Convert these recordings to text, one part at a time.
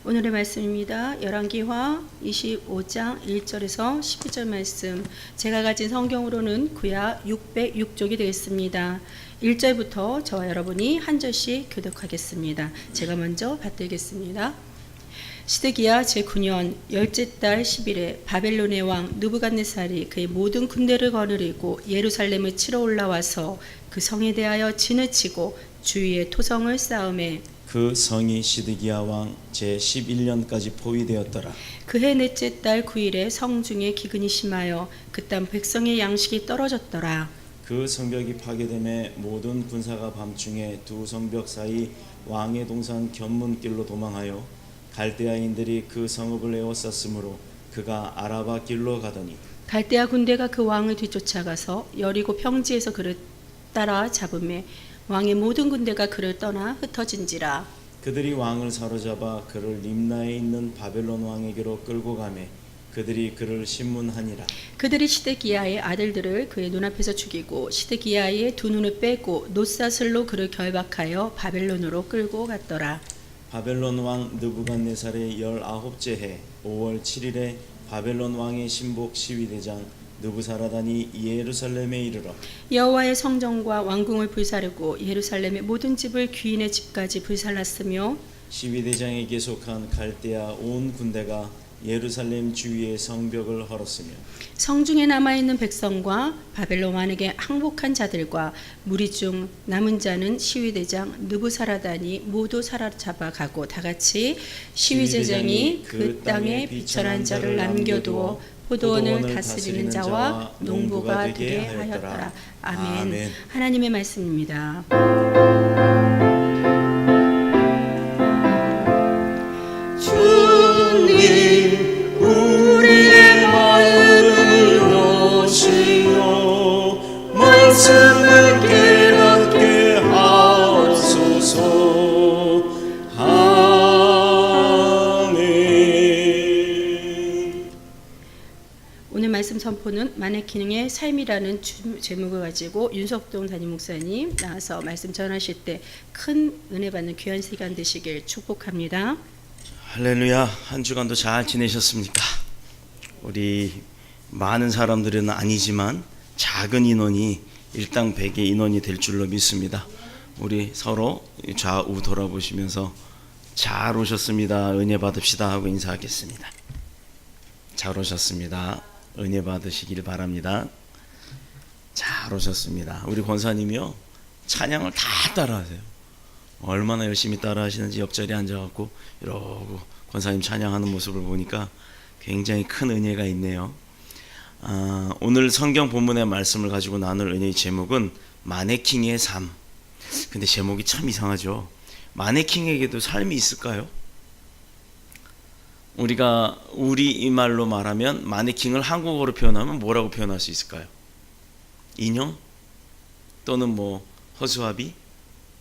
오늘의 말씀입니다. 열왕기하 25장 1절에서 12절 말씀. 제가 가진 성경으로는 구약 606쪽이 되겠습니다. 1절부터 저와 여러분이 한 절씩 교독하겠습니다. 제가 먼저 받들겠습니다. 시드기야 제9년 열째 달 10일에 바벨론의 왕 느부갓네살이 그의 모든 군대를 거느리고 예루살렘을 치러 올라와서 그 성에 대하여 진을 치고 주위에 토성을 쌓음에 그 성이 시드기야 왕 제11년까지 포위되었더라. 그해 넷째 달 9일에 성중에 기근이 심하여 그 땅 백성의 양식이 떨어졌더라. 그 성벽이 파괴됨에 모든 군사가 밤중에 두 성벽 사이 왕의 동산 견문길로 도망하여 갈대아인들이 그 성읍을 에워쌌으므로 그가 아라바 길로 가더니 갈대아 군대가 그 왕을 뒤쫓아가서 여리고 평지에서 그를 따라 잡음에 왕의 모든 군대가 그를 떠나 흩어진지라. 그들이 왕을 사로잡아 그를 림나에 있는 바벨론 왕에게로 끌고 가매 그들이 그를 신문하니라. 그들이 시드기야의 아들들을 그의 눈앞에서 죽이고 시드기야의 두 눈을 빼고 놋사슬로 그를 결박하여 바벨론으로 끌고 갔더라. 바벨론 왕 느부갓네살의 19째 해 5월 7일에 바벨론 왕의 신복 시위대장 느부사라단이 예루살렘에 이르러 여호와의 성전과 왕궁을 불사르고 예루살렘의 모든 집을 귀인의 집까지 불살랐으며 시위대장에게 속한 갈대아 온 군대가 예루살렘 주위의 성벽을 헐었으며 성중에 남아있는 백성과 바벨론 왕에게 항복한 자들과 무리 중 남은 자는 시위대장 느부사라단이 모두 사로잡아 가고 다같이 시위대장이 그 땅에 비천한 자를 남겨두어 포도원을 다스리는 자와 농부가 되게 하였더라. 아멘. 하나님의 말씀입니다. 주님 우리의 마음을 여시어 말씀을 깨닫게 하옵소서. 오늘 말씀 선포는 마네킹의 삶이라는 제목을 가지고 윤석동 담임 목사님 나와서 말씀 전하실 때 큰 은혜 받는 귀한 시간 되시길 축복합니다. 할렐루야. 한 주간도 잘 지내셨습니까? 우리 많은 사람들은 아니지만 작은 인원이 일당 100의 인원이 될 줄로 믿습니다. 우리 서로 좌우 돌아보시면서 잘 오셨습니다. 은혜 받읍시다 하고 인사하겠습니다. 잘 오셨습니다. 은혜 받으시길 바랍니다. 잘 오셨습니다. 우리 권사님이요 찬양을 다 따라하세요. 얼마나 열심히 따라하시는지 옆자리에 앉아갖고 이러고 권사님 찬양하는 모습을 보니까 굉장히 큰 은혜가 있네요. 오늘 성경 본문의 말씀을 가지고 나눌 은혜의 제목은 마네킹의 삶. 근데 제목이 참 이상하죠. 마네킹에게도 삶이 있을까요? 우리가 우리 말로 말하면 마네킹을 한국어로 표현하면 뭐라고 표현할 수 있을까요? 인형? 또는 뭐 허수아비?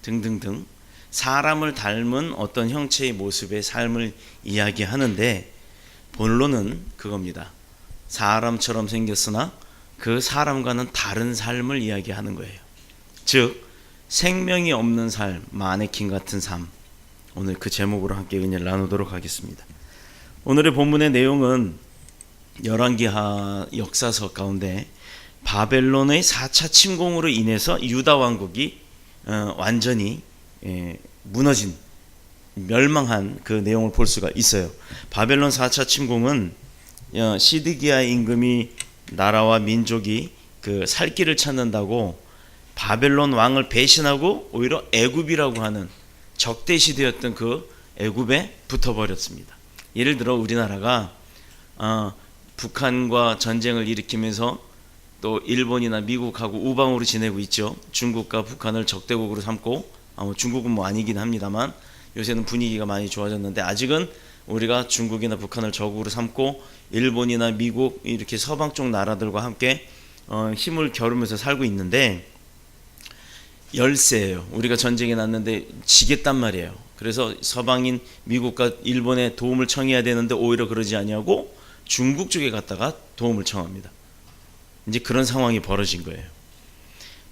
등등등 사람을 닮은 어떤 형체의 모습의 삶을 이야기하는데 본론은 그겁니다. 사람처럼 생겼으나 그 사람과는 다른 삶을 이야기하는 거예요. 즉 생명이 없는 삶, 마네킹 같은 삶. 오늘 그 제목으로 함께 은혜를 나누도록 하겠습니다. 오늘의 본문의 내용은 열왕기하 역사서 가운데 바벨론의 4차 침공으로 인해서 유다 왕국이 완전히 무너진 멸망한 그 내용을 볼 수가 있어요. 바벨론 4차 침공은 시드기야 임금이 나라와 민족이 그 살 길을 찾는다고 바벨론 왕을 배신하고 오히려 애굽이라고 하는 적대시되었던 그 애굽에 붙어버렸습니다. 예를 들어 우리나라가 북한과 전쟁을 일으키면서 또 일본이나 미국하고 우방으로 지내고 있죠. 중국과 북한을 적대국으로 삼고 중국은 뭐 아니긴 합니다만 요새는 분위기가 많이 좋아졌는데 아직은 우리가 중국이나 북한을 적으로 삼고 일본이나 미국 이렇게 서방 쪽 나라들과 함께 힘을 겨루면서 살고 있는데 열세예요. 우리가 전쟁이 났는데 지겠단 말이에요. 그래서 서방인 미국과 일본의 도움을 청해야 되는데 오히려 그러지 아니하고 중국 쪽에 갔다가 도움을 청합니다. 이제 그런 상황이 벌어진 거예요.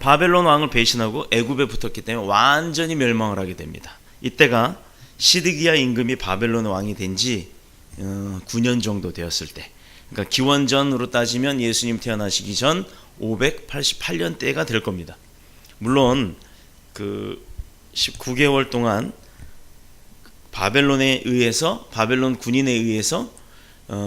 바벨론 왕을 배신하고 애굽에 붙었기 때문에 완전히 멸망을 하게 됩니다. 이때가 시드기야 임금이 바벨론 왕이 된 지 9년 정도 되었을 때, 그러니까 기원전으로 따지면 예수님 태어나시기 전 588년 때가 될 겁니다. 물론 그 19개월 동안 바벨론에 의해서, 바벨론 군인에 의해서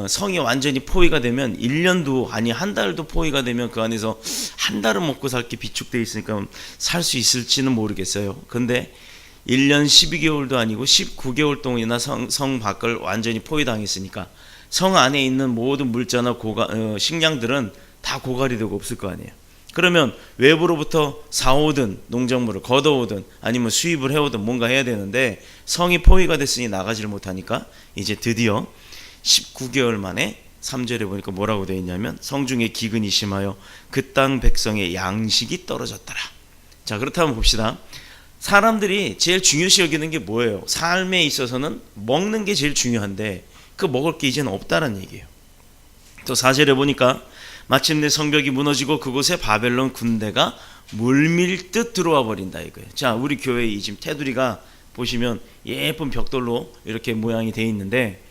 성이 완전히 포위가 되면 1년도 아니 한 달도 포위가 되면 그 안에서 한 달은 먹고 살 게 비축되어 있으니까 살 수 있을지는 모르겠어요. 근데 1년 12개월도 아니고 19개월 동안이나 성 밖을 완전히 포위당했으니까 성 안에 있는 모든 물자나 식량들은 다 고갈이 되고 없을 거 아니에요. 그러면 외부로부터 사오든 농작물을 걷어오든 아니면 수입을 해오든 뭔가 해야 되는데 성이 포위가 됐으니 나가지를 못하니까 이제 드디어 19개월 만에 3절에 보니까 뭐라고 되어 있냐면 성중에 기근이 심하여 그 땅 백성의 양식이 떨어졌더라. 자, 그렇다면 봅시다. 사람들이 제일 중요시 여기는 게 뭐예요? 삶에 있어서는 먹는 게 제일 중요한데 그 먹을 게 이제는 없다는 얘기예요. 또 4절에 보니까 마침내 성벽이 무너지고 그곳에 바벨론 군대가 물밀듯 들어와 버린다 이거예요. 자, 우리 교회 이 지금 테두리가 보시면 예쁜 벽돌로 이렇게 모양이 되어 있는데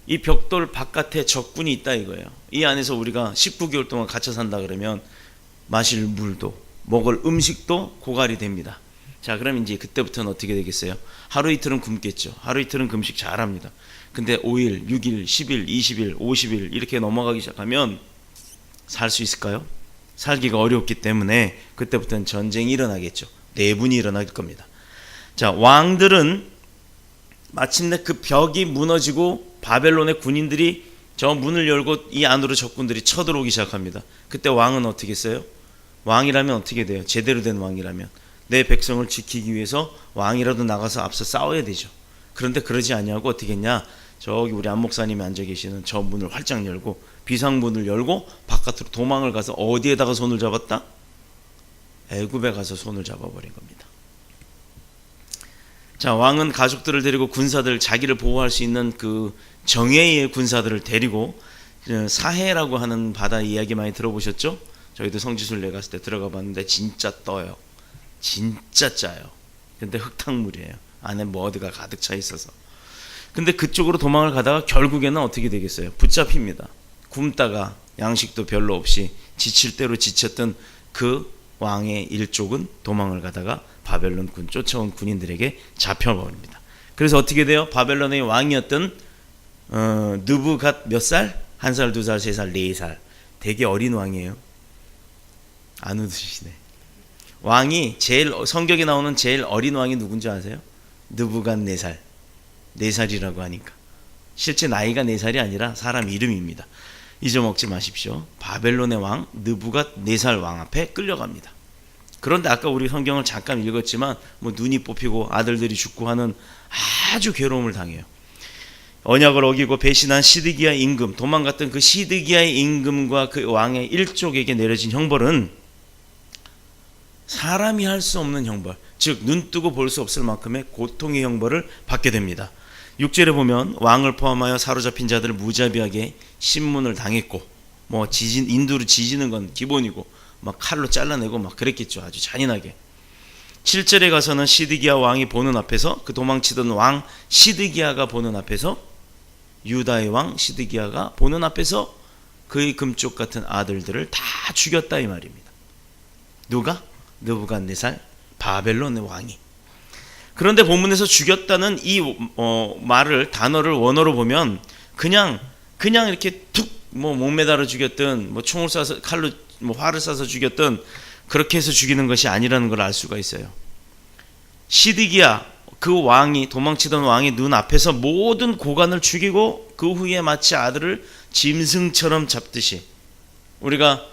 이 벽돌 바깥에 적군이 있다 이거예요. 이 안에서 우리가 19개월 동안 갇혀 산다 그러면 마실 물도 먹을 음식도 고갈이 됩니다. 자, 그럼 이제 그때부터는 어떻게 되겠어요? 하루 이틀은 굶겠죠. 하루 이틀은 금식 잘합니다. 근데 5일, 6일, 10일, 20일, 50일 이렇게 넘어가기 시작하면 살 수 있을까요? 살기가 어렵기 때문에 그때부터는 전쟁이 일어나겠죠. 내분이 일어날 겁니다. 자, 왕들은 마침내 그 벽이 무너지고 바벨론의 군인들이 저 문을 열고 이 안으로 적군들이 쳐들어오기 시작합니다. 그때 왕은 어떻게 했어요? 왕이라면 어떻게 돼요? 제대로 된 왕이라면 내 백성을 지키기 위해서 왕이라도 나가서 앞서 싸워야 되죠. 그런데 그러지 아니하고 어떻게 했냐? 저기 우리 안 목사님이 앉아 계시는 저 문을 활짝 열고 비상문을 열고 바깥으로 도망을 가서 어디에다가 손을 잡았다? 애굽에 가서 손을 잡아버린 겁니다. 자, 왕은 가족들을 데리고 군사들, 자기를 보호할 수 있는 그 정예의 군사들을 데리고 사해라고 하는 바다 이야기 많이 들어보셨죠? 저희도 성지순례 갔을 때 들어가 봤는데 진짜 떠요. 진짜 짜요. 근데 흙탕물이에요. 안에 머드가 가득 차 있어서. 근데 그쪽으로 도망을 가다가 결국에는 어떻게 되겠어요? 붙잡힙니다. 굶다가 양식도 별로 없이 지칠 대로 지쳤던 그 왕의 일족은 도망을 가다가 바벨론 군 쫓아온 군인들에게 잡혀버립니다. 그래서 어떻게 돼요? 바벨론의 왕이었던 느부갓 몇 살? 1살, 2살, 3살, 4살. 되게 어린 왕이에요. 안 웃으시네. 왕이 성경에 나오는 제일 어린 왕이 누군지 아세요? 느부갓 4살. 4살이라고 하니까. 실제 나이가 4살이 아니라 사람 이름입니다. 잊어먹지 마십시오. 바벨론의 왕 느부갓 4살 왕 앞에 끌려갑니다. 그런데 아까 우리 성경을 잠깐 읽었지만 뭐 눈이 뽑히고 아들들이 죽고 하는 아주 괴로움을 당해요. 언약을 어기고 배신한 시드기야 임금, 도망갔던 그 시드기야의 임금과 그 왕의 일족에게 내려진 형벌은 사람이 할 수 없는 형벌, 즉 눈뜨고 볼 수 없을 만큼의 고통의 형벌을 받게 됩니다. 6절에 보면 왕을 포함하여 사로잡힌 자들을 무자비하게 신문을 당했고, 뭐 인두로 지지는 건 기본이고 막 칼로 잘라내고 막 그랬겠죠. 아주 잔인하게. 7절에 가서는 시드기야 왕이 보는 앞에서, 그 도망치던 왕 시드기야가 보는 앞에서, 유다의 왕 시드기야가 보는 앞에서 그의 금쪽 같은 아들들을 다 죽였다 이 말입니다. 누가? 느부갓네살 바벨론의 왕이. 그런데 본문에서 죽였다는 이 단어를 원어로 보면 그냥 이렇게 툭 목매달아 죽였든 총을 쏴서 칼로 활을 쏴서 죽였든 그렇게 해서 죽이는 것이 아니라는 걸 알 수가 있어요. 시드기야 그 왕이, 도망치던 왕의 눈 앞에서 모든 고관을 죽이고 그 후에 마치 아들을 짐승처럼 잡듯이, 우리가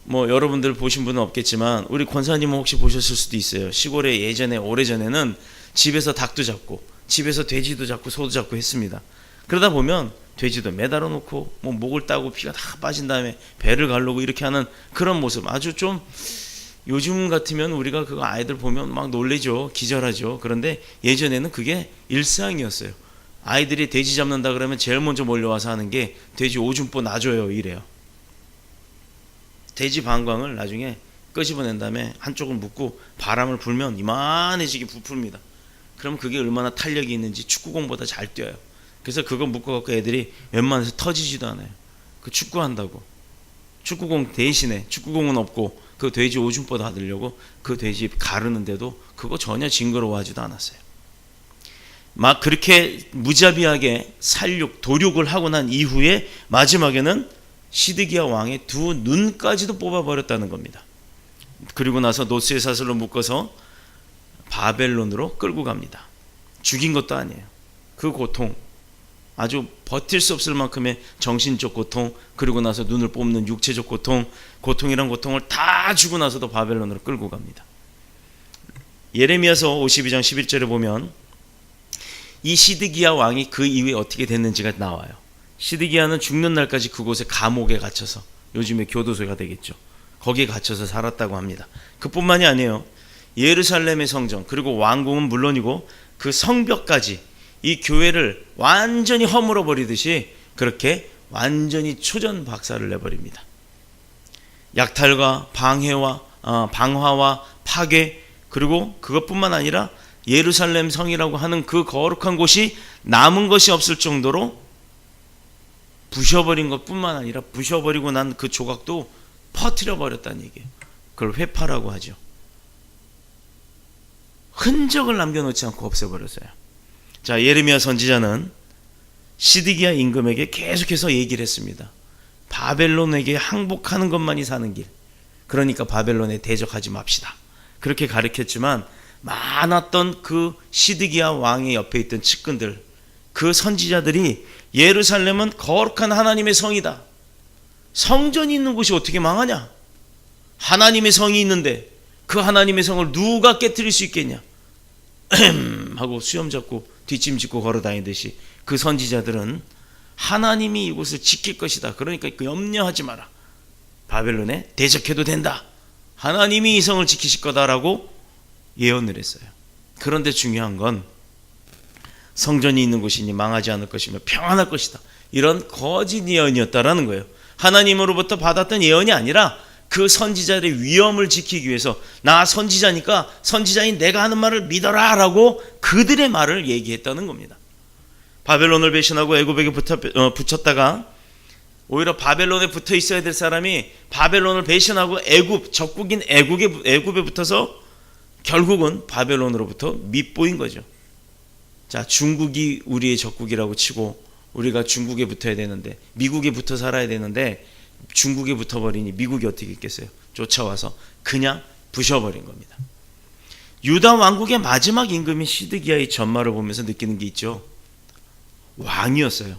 여러분들 보신 분은 없겠지만 우리 권사님은 혹시 보셨을 수도 있어요. 시골에 예전에 오래전에는 집에서 닭도 잡고 집에서 돼지도 잡고 소도 잡고 했습니다. 그러다 보면 돼지도 매달아 놓고 목을 따고 피가 다 빠진 다음에 배를 가르고 이렇게 하는 그런 모습, 아주 좀 요즘 같으면 우리가 그거 아이들 보면 막 놀래죠. 기절하죠. 그런데 예전에는 그게 일상이었어요. 아이들이 돼지 잡는다 그러면 제일 먼저 몰려와서 하는 게 돼지 오줌보 놔줘요 이래요. 돼지 방광을 나중에 끄집어낸 다음에 한쪽을 묶고 바람을 불면 이만해지게 부풀입니다. 그럼 그게 얼마나 탄력이 있는지 축구공보다 잘 뛰어요. 그래서 그거 묶어갖고 애들이 웬만해서 터지지도 않아요. 그 축구한다고. 축구공 대신에, 축구공은 없고 그 돼지 오줌 받으려고 그 돼지 가르는데도 그거 전혀 징그러워하지도 않았어요. 막 그렇게 무자비하게 도륙을 하고 난 이후에 마지막에는 시드기야 왕의 두 눈까지도 뽑아버렸다는 겁니다. 그리고 나서 노스의 사슬로 묶어서 바벨론으로 끌고 갑니다. 죽인 것도 아니에요. 그 고통, 아주 버틸 수 없을 만큼의 정신적 고통, 그리고 나서 눈을 뽑는 육체적 고통, 고통이란 고통을 다 주고 나서도 바벨론으로 끌고 갑니다. 예레미야서 52장 11절에 보면 이 시드기야 왕이 그 이후에 어떻게 됐는지가 나와요. 시드기야는 죽는 날까지 그곳에 감옥에 갇혀서, 요즘에 교도소가 되겠죠, 거기에 갇혀서 살았다고 합니다. 그뿐만이 아니에요. 예루살렘의 성전, 그리고 왕궁은 물론이고 그 성벽까지 이 교회를 완전히 허물어 버리듯이 그렇게 완전히 초전박살을 내버립니다. 약탈과 방화와 파괴, 그리고 그것뿐만 아니라 예루살렘 성이라고 하는 그 거룩한 곳이 남은 것이 없을 정도로 부셔버린 것뿐만 아니라 부셔버리고 난 그 조각도 퍼뜨려 버렸다는 얘기예요. 그걸 회파라고 하죠. 흔적을 남겨놓지 않고 없애버렸어요. 자, 예레미야 선지자는 시드기야 임금에게 계속해서 얘기를 했습니다. 바벨론에게 항복하는 것만이 사는 길, 그러니까 바벨론에 대적하지 맙시다, 그렇게 가르쳤지만 많았던 그 시드기야 왕의 옆에 있던 측근들, 그 선지자들이 예루살렘은 거룩한 하나님의 성이다, 성전이 있는 곳이 어떻게 망하냐, 하나님의 성이 있는데 그 하나님의 성을 누가 깨트릴 수 있겠냐 하고 수염 잡고 뒷짐 짓고 걸어다니듯이 그 선지자들은 하나님이 이곳을 지킬 것이다, 그러니까 염려하지 마라, 바벨론에 대적해도 된다, 하나님이 이 성을 지키실 거다라고 예언을 했어요. 그런데 중요한 건 성전이 있는 곳이니 망하지 않을 것이며 평안할 것이다, 이런 거짓 예언이었다라는 거예요. 하나님으로부터 받았던 예언이 아니라 그 선지자들의 위엄을 지키기 위해서, 나 선지자니까 선지자인 내가 하는 말을 믿어라 라고 그들의 말을 얘기했다는 겁니다. 바벨론을 배신하고 애굽에게 붙였다가 오히려 바벨론에 붙어 있어야 될 사람이 바벨론을 배신하고 적국인 애굽에 붙어서 결국은 바벨론으로부터 밑보인 거죠. 자, 중국이 우리의 적국이라고 치고 우리가 중국에 붙어야 되는데, 미국에 붙어 살아야 되는데 중국에 붙어버리니 미국이 어떻게 있겠어요? 쫓아와서 그냥 부셔버린 겁니다. 유다 왕국의 마지막 임금인 시드기야의 전말을 보면서 느끼는 게 있죠. 왕이었어요.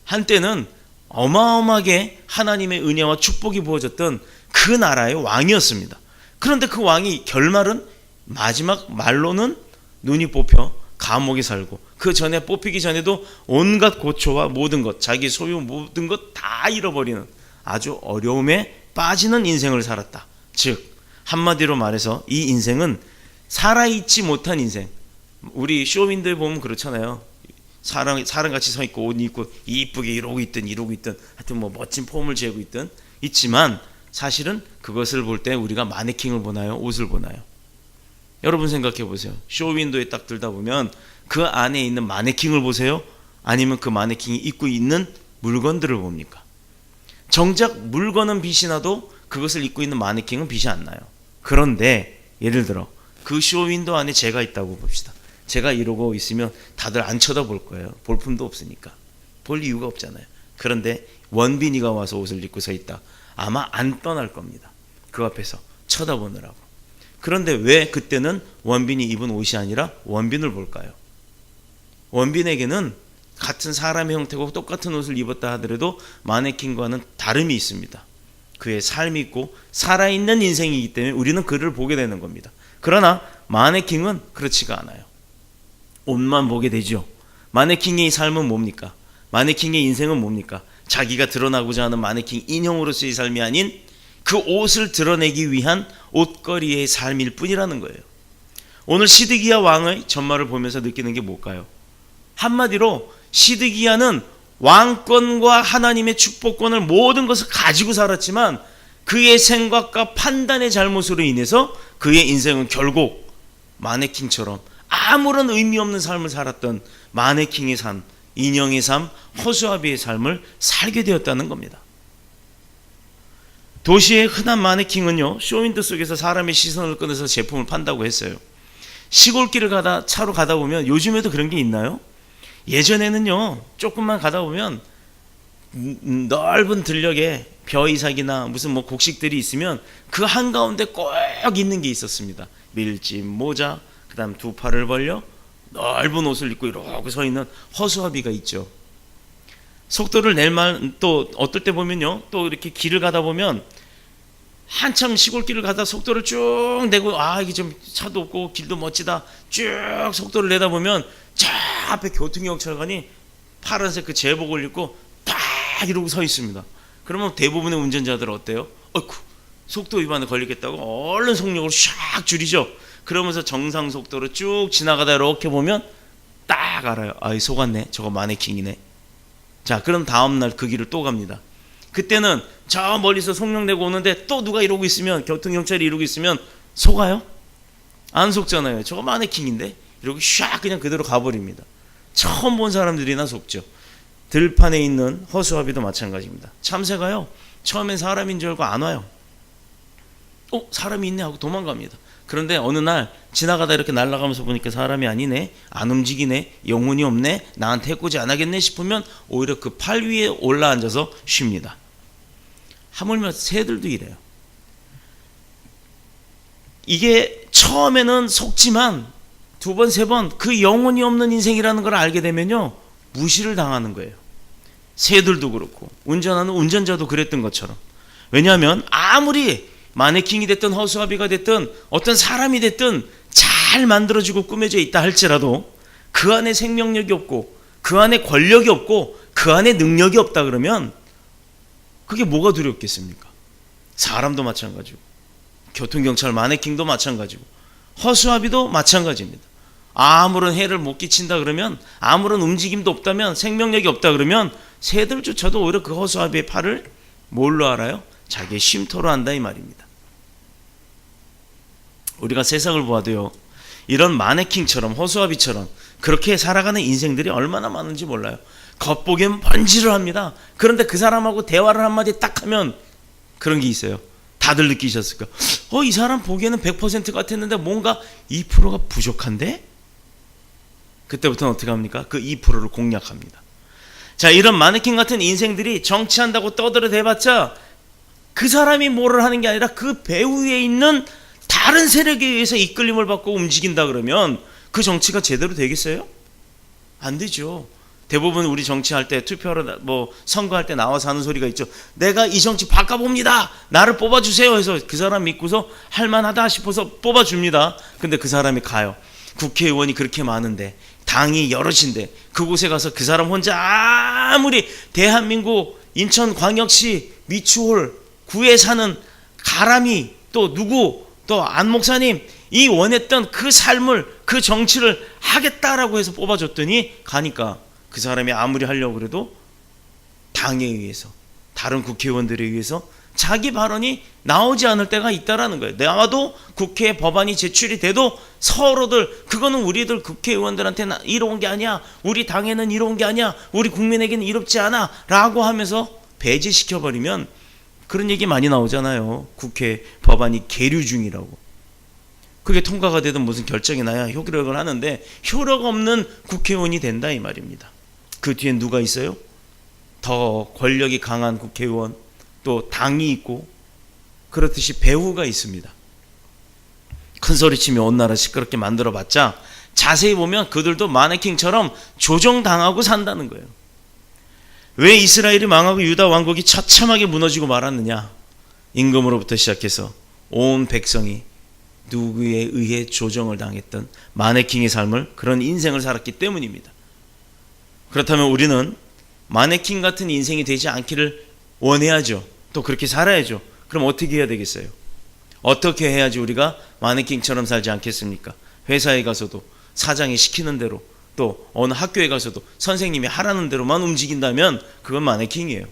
한때는 어마어마하게 하나님의 은혜와 축복이 부어졌던 그 나라의 왕이었습니다. 그런데 그 왕이 결말은, 마지막 말로는 눈이 뽑혀 감옥에 살고, 그 전에 뽑히기 전에도 온갖 고초와 모든 것, 자기 소유 모든 것 다 잃어버리는 아주 어려움에 빠지는 인생을 살았다. 즉 한마디로 말해서 이 인생은 살아있지 못한 인생. 우리 쇼윈도에 보면 그렇잖아요. 사람같이 서 있고 옷 입고 이쁘게 이러고 있든 하여튼 뭐 멋진 폼을 재고 있든 있지만, 사실은 그것을 볼 때 우리가 마네킹을 보나요? 옷을 보나요? 여러분 생각해 보세요. 쇼윈도에 딱 들다 보면 그 안에 있는 마네킹을 보세요? 아니면 그 마네킹이 입고 있는 물건들을 봅니까? 정작 물건은 빛이 나도 그것을 입고 있는 마네킹은 빛이 안 나요. 그런데 예를 들어 그 쇼윈도 안에 제가 있다고 봅시다. 제가 이러고 있으면 다들 안 쳐다볼 거예요. 볼품도 없으니까. 볼 이유가 없잖아요. 그런데 원빈이가 와서 옷을 입고 서 있다, 아마 안 떠날 겁니다. 그 앞에서 쳐다보느라고. 그런데 왜 그때는 원빈이 입은 옷이 아니라 원빈을 볼까요? 원빈에게는 같은 사람의 형태고 똑같은 옷을 입었다 하더라도 마네킹과는 다름이 있습니다. 그의 삶이 있고 살아있는 인생이기 때문에 우리는 그를 보게 되는 겁니다. 그러나 마네킹은 그렇지가 않아요. 옷만 보게 되죠. 마네킹의 삶은 뭡니까? 마네킹의 인생은 뭡니까? 자기가 드러나고자 하는 마네킹 인형으로서의 삶이 아닌 그 옷을 드러내기 위한 옷걸이의 삶일 뿐이라는 거예요. 오늘 시드기야 왕의 전말을 보면서 느끼는 게 뭘까요? 한마디로 시드기야는 왕권과 하나님의 축복권을 모든 것을 가지고 살았지만 그의 생각과 판단의 잘못으로 인해서 그의 인생은 결국 마네킹처럼 아무런 의미 없는 삶을 살았던 마네킹의 삶, 인형의 삶, 허수아비의 삶을 살게 되었다는 겁니다. 도시의 흔한 마네킹은요, 쇼윈도 속에서 사람의 시선을 끌어서 제품을 판다고 했어요. 시골길을 차로 가다 보면, 요즘에도 그런 게 있나요? 예전에는요, 조금만 가다 보면 넓은 들녘에 벼이삭이나 무슨 뭐 곡식들이 있으면 그 한가운데 꼭 있는 게 있었습니다. 밀짚, 모자, 그 다음 두 팔을 벌려 넓은 옷을 입고 이렇게 서 있는 허수아비가 있죠. 속도를 또 어떨 때 보면요, 또 이렇게 길을 가다 보면 한참 시골길을 가다 속도를 쭉 내고, 이게 좀 차도 없고 길도 멋지다, 쭉 속도를 내다 보면 저 앞에 교통경찰관이 파란색 그 제복을 입고 딱 이러고 서 있습니다. 그러면 대부분의 운전자들은 어때요? 어이쿠, 속도 위반에 걸리겠다고 얼른 속력을 샥 줄이죠. 그러면서 정상 속도로 쭉 지나가다 이렇게 보면 딱 알아요. 속았네, 저거 마네킹이네. 자, 그럼 다음날 그 길을 또 갑니다. 그때는 저 멀리서 속력 내고 오는데 또 누가 이러고 있으면, 교통경찰이 이러고 있으면 속아요? 안 속잖아요. 저거 마네킹인데? 이러고 샥 그냥 그대로 가버립니다. 처음 본 사람들이나 속죠. 들판에 있는 허수아비도 마찬가지입니다. 참새가요, 처음엔 사람인 줄 알고 안 와요. 사람이 있네 하고 도망갑니다. 그런데 어느 날 지나가다 이렇게 날아가면서 보니까 사람이 아니네, 안 움직이네, 영혼이 없네, 나한테 해코지 안 하겠네 싶으면 오히려 그 팔 위에 올라앉아서 쉽니다. 하물며 새들도 이래요. 이게 처음에는 속지만 두 번, 세 번 그 영혼이 없는 인생이라는 걸 알게 되면요, 무시를 당하는 거예요. 새들도 그렇고 운전하는 운전자도 그랬던 것처럼. 왜냐하면 아무리 마네킹이 됐든 허수아비가 됐든 어떤 사람이 됐든 잘 만들어지고 꾸며져 있다 할지라도 그 안에 생명력이 없고 그 안에 권력이 없고 그 안에 능력이 없다 그러면 그게 뭐가 두렵겠습니까? 사람도 마찬가지고 교통경찰 마네킹도 마찬가지고 허수아비도 마찬가지입니다. 아무런 해를 못 끼친다 그러면, 아무런 움직임도 없다면, 생명력이 없다 그러면 새들조차도 오히려 그 허수아비의 팔을 뭘로 알아요? 자기의 쉼터로 한다 이 말입니다. 우리가 세상을 보아도요, 이런 마네킹처럼 허수아비처럼 그렇게 살아가는 인생들이 얼마나 많은지 몰라요. 겉보기엔 번지를 합니다. 그런데 그 사람하고 대화를 한마디 딱 하면 그런 게 있어요. 다들 느끼셨을 거예요. 이 사람 보기에는 100% 같았는데 뭔가 2%가 부족한데? 그때부터는 어떻게 합니까? 그 2%를 공략합니다. 자, 이런 마네킹 같은 인생들이 정치한다고 떠들어대봤자 그 사람이 뭐를 하는 게 아니라 그 배후에 있는 다른 세력에 의해서 이끌림을 받고 움직인다 그러면 그 정치가 제대로 되겠어요? 안 되죠. 대부분 우리 정치할 때 투표하러 선거할 때 나와서 하는 소리가 있죠. 내가 이 정치 바꿔봅니다, 나를 뽑아주세요 해서 그 사람 믿고서 할만하다 싶어서 뽑아줍니다. 근데 그 사람이 가요. 국회의원이 그렇게 많은데, 당이 여럿인데 그곳에 가서 그 사람 혼자 아무리 대한민국 인천광역시 미추홀 구에 사는 가람이 또 누구 또 안 목사님 이 원했던 그 삶을, 그 정치를 하겠다라고 해서 뽑아줬더니 가니까 그 사람이 아무리 하려고 그래도 당에 의해서, 다른 국회의원들에 의해서 자기 발언이 나오지 않을 때가 있다라는 거예요. 나와도 국회에 법안이 제출이 돼도 서로들 그거는 우리들 국회의원들한테 이로운 게 아니야, 우리 당에는 이로운 게 아니야, 우리 국민에게는 이롭지 않아 라고 하면서 배제시켜버리면 그런 얘기 많이 나오잖아요. 국회 법안이 계류 중이라고. 그게 통과가 되든 무슨 결정이 나야 효력을 하는데 효력 없는 국회의원이 된다 이 말입니다. 그 뒤엔 누가 있어요? 더 권력이 강한 국회의원, 또 당이 있고 그렇듯이 배후가 있습니다. 큰 소리치며 온 나라 시끄럽게 만들어봤자 자세히 보면 그들도 마네킹처럼 조종당하고 산다는 거예요. 왜 이스라엘이 망하고 유다 왕국이 처참하게 무너지고 말았느냐? 임금으로부터 시작해서 온 백성이 누구에 의해 조정을 당했던 마네킹의 삶을, 그런 인생을 살았기 때문입니다. 그렇다면 우리는 마네킹 같은 인생이 되지 않기를 원해야죠. 또 그렇게 살아야죠. 그럼 어떻게 해야 되겠어요? 어떻게 해야지 우리가 마네킹처럼 살지 않겠습니까? 회사에 가서도 사장이 시키는 대로, 또 어느 학교에 가서도 선생님이 하라는 대로만 움직인다면 그건 마네킹이에요.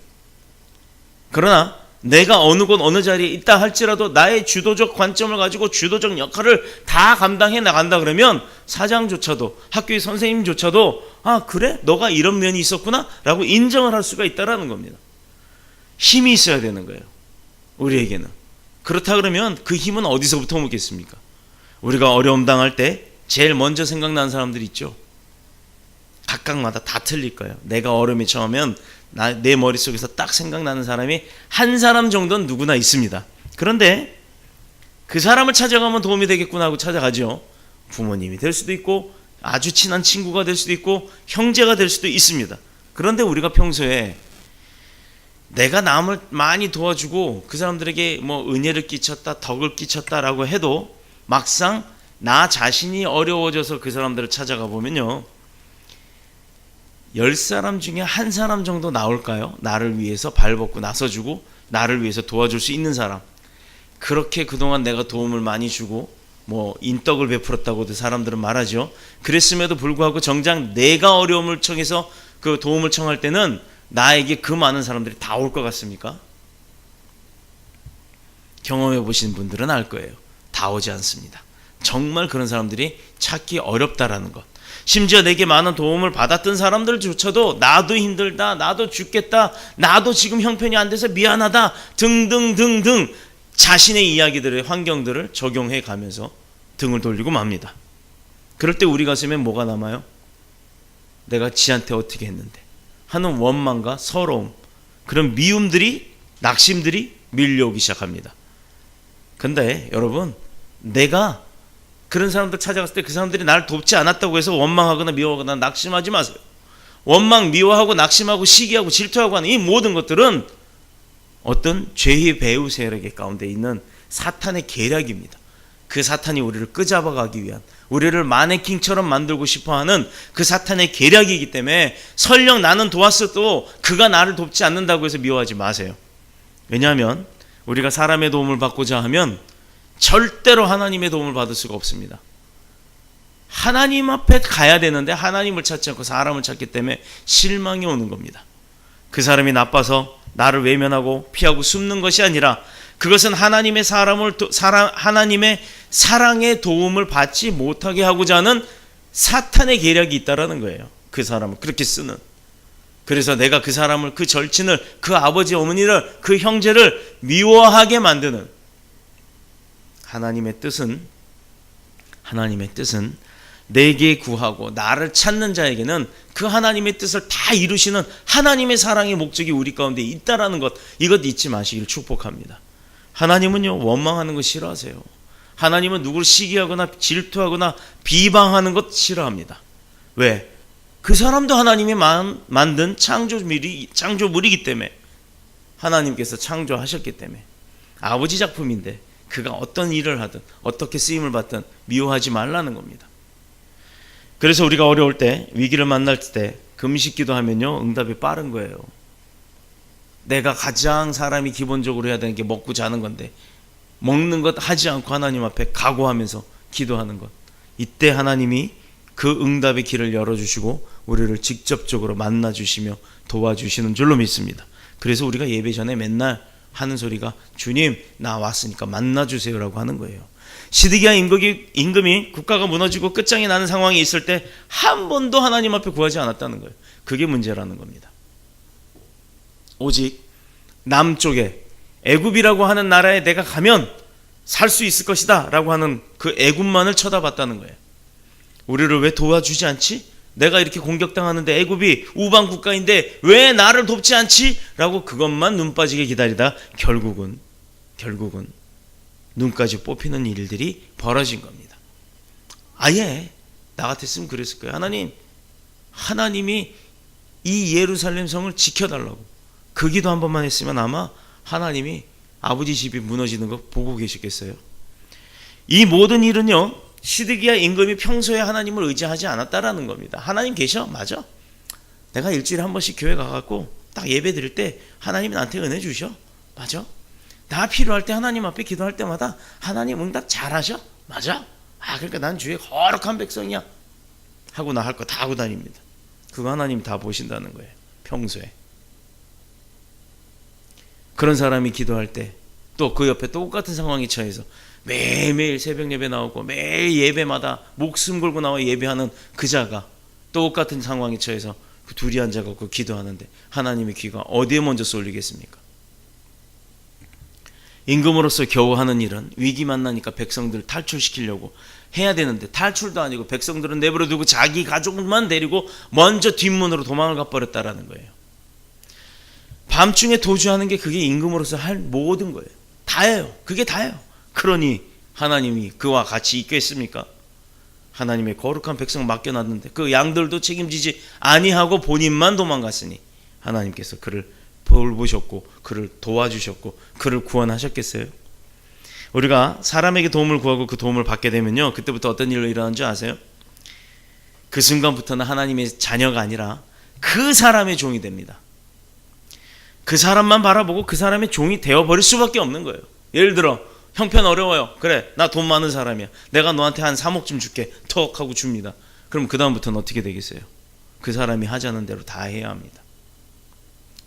그러나 내가 어느 곳 어느 자리에 있다 할지라도 나의 주도적 관점을 가지고 주도적 역할을 다 감당해 나간다 그러면 사장조차도 학교의 선생님조차도 아 그래? 너가 이런 면이 있었구나? 라고 인정을 할 수가 있다는 겁니다. 힘이 있어야 되는 거예요. 우리에게는. 그렇다 그러면 그 힘은 어디서부터 오겠습니까? 우리가 어려움 당할 때 제일 먼저 생각나는 사람들이 있죠. 각각마다 다 틀릴 거예요. 내가 어려움에 처하면 내 머릿속에서 딱 생각나는 사람이 한 사람 정도는 누구나 있습니다. 그런데 그 사람을 찾아가면 도움이 되겠구나 하고 찾아가죠. 부모님이 될 수도 있고 아주 친한 친구가 될 수도 있고 형제가 될 수도 있습니다. 그런데 우리가 평소에 내가 남을 많이 도와주고 그 사람들에게 뭐 은혜를 끼쳤다 덕을 끼쳤다라고 해도 막상 나 자신이 어려워져서 그 사람들을 찾아가 보면요 10사람 중에 한 사람 정도 나올까요? 나를 위해서 발벗고 나서주고 나를 위해서 도와줄 수 있는 사람. 그렇게 그동안 내가 도움을 많이 주고 뭐 인덕을 베풀었다고도 사람들은 말하죠. 그랬음에도 불구하고 정작 내가 어려움을 청해서 그 도움을 청할 때는 나에게 그 많은 사람들이 다 올 것 같습니까? 경험해 보신 분들은 알 거예요. 다 오지 않습니다. 정말 그런 사람들이 찾기 어렵다라는 것. 심지어 내게 많은 도움을 받았던 사람들조차도 나도 힘들다, 나도 죽겠다, 나도 지금 형편이 안 돼서 미안하다 등등등등 자신의 이야기들의 환경들을 적용해 가면서 등을 돌리고 맙니다. 그럴 때 우리 가슴에 뭐가 남아요? 내가 지한테 어떻게 했는데 하는 원망과 서러움, 그런 미움들이, 낙심들이 밀려오기 시작합니다. 근데 여러분, 내가 그런 사람들 찾아갔을 때 그 사람들이 나를 돕지 않았다고 해서 원망하거나 미워하거나 낙심하지 마세요. 원망, 미워하고 낙심하고 시기하고 질투하고 하는 이 모든 것들은 어떤 죄의 배후 세력의 가운데 있는 사탄의 계략입니다. 그 사탄이 우리를 끄잡아가기 위한, 우리를 마네킹처럼 만들고 싶어하는 그 사탄의 계략이기 때문에 설령 나는 도왔어도 그가 나를 돕지 않는다고 해서 미워하지 마세요. 왜냐하면 우리가 사람의 도움을 받고자 하면 절대로 하나님의 도움을 받을 수가 없습니다. 하나님 앞에 가야 되는데 하나님을 찾지 않고 사람을 찾기 때문에 실망이 오는 겁니다. 그 사람이 나빠서 나를 외면하고 피하고 숨는 것이 아니라 그것은 하나님의 하나님의 사랑의 도움을 받지 못하게 하고자 하는 사탄의 계략이 있다라는 거예요. 그 사람을 그렇게 쓰는. 그래서 내가 그 사람을, 그 절친을, 그 아버지 어머니를, 그 형제를 미워하게 만드는 하나님의 뜻은 내게 구하고 나를 찾는 자에게는 그 하나님의 뜻을 다 이루시는 하나님의 사랑의 목적이 우리 가운데 있다라는 것, 이것 잊지 마시기를 축복합니다. 하나님은요 원망하는 거 싫어하세요. 하나님은 누구를 시기하거나 질투하거나 비방하는 것 싫어합니다. 왜? 그 사람도 하나님이 만든 창조물이기 때문에, 하나님께서 창조하셨기 때문에 아버지 작품인데 그가 어떤 일을 하든 어떻게 쓰임을 받든 미워하지 말라는 겁니다. 그래서 우리가 어려울 때, 위기를 만날 때 금식 기도하면요 응답이 빠른 거예요. 내가 가장 사람이 기본적으로 해야 되는 게 먹고 자는 건데 먹는 것 하지 않고 하나님 앞에 각오하면서 기도하는 것, 이때 하나님이 그 응답의 길을 열어주시고 우리를 직접적으로 만나주시며 도와주시는 줄로 믿습니다. 그래서 우리가 예배 전에 맨날 하는 소리가 주님 나 왔으니까 만나주세요라고 하는 거예요. 시드기야 임금이 국가가 무너지고 끝장이 나는 상황이 있을 때 한 번도 하나님 앞에 구하지 않았다는 거예요. 그게 문제라는 겁니다. 오직 남쪽에 애굽이라고 하는 나라에 내가 가면 살 수 있을 것이다 라고 하는 그 애굽만을 쳐다봤다는 거예요. 우리를 왜 도와주지 않지? 내가 이렇게 공격당하는데 애굽이 우방 국가인데 왜 나를 돕지 않지? 라고 그것만 눈 빠지게 기다리다 결국은 눈까지 뽑히는 일들이 벌어진 겁니다. 아예 나 같았으면 그랬을 거예요. 하나님이 이 예루살렘 성을 지켜달라고 그 기도 한 번만 했으면 아마 하나님이 아버지 집이 무너지는 거 보고 계시겠어요? 이 모든 일은요 시드기야 임금이 평소에 하나님을 의지하지 않았다라는 겁니다. 하나님 계셔? 맞아. 내가 일주일에 한 번씩 교회 가갖고 딱 예배 드릴 때 하나님이 나한테 은혜 주셔? 맞아. 나 필요할 때 하나님 앞에 기도할 때마다 하나님 응답 잘하셔? 맞아. 그러니까 난 주의 거룩한 백성이야 하고 나 할 거 다 하고 다닙니다. 그거 하나님 다 보신다는 거예요. 평소에. 그런 사람이 기도할 때 또 그 옆에 똑같은 상황에 처해서 매일매일 새벽 예배 나오고 매일 예배마다 목숨 걸고 나와 예배하는 그 자가 똑같은 상황에 처해서 그 둘이 앉아갖고 기도하는데 하나님의 귀가 어디에 먼저 쏠리겠습니까? 임금으로서 겨우 하는 일은 위기 만나니까 백성들 탈출시키려고 해야 되는데 탈출도 아니고 백성들은 내버려 두고 자기 가족만 데리고 먼저 뒷문으로 도망을 가버렸다라는 거예요. 밤중에 도주하는 게 그게 임금으로서 할 모든 거예요. 다예요. 그게 다예요. 그러니 하나님이 그와 같이 있겠습니까? 하나님의 거룩한 백성 맡겨놨는데 그 양들도 책임지지 아니하고 본인만 도망갔으니 하나님께서 그를 돌보셨고 그를 도와주셨고 그를 구원하셨겠어요? 우리가 사람에게 도움을 구하고 그 도움을 받게 되면요, 그때부터 어떤 일이 일어나는 줄 아세요? 그 순간부터는 하나님의 자녀가 아니라 그 사람의 종이 됩니다. 그 사람만 바라보고 그 사람의 종이 되어버릴 수밖에 없는 거예요. 예를 들어 형편 어려워요. 그래, 나 돈 많은 사람이야. 내가 너한테 한 3억쯤 줄게. 턱 하고 줍니다. 그럼 그 다음부터는 어떻게 되겠어요? 그 사람이 하자는 대로 다 해야 합니다.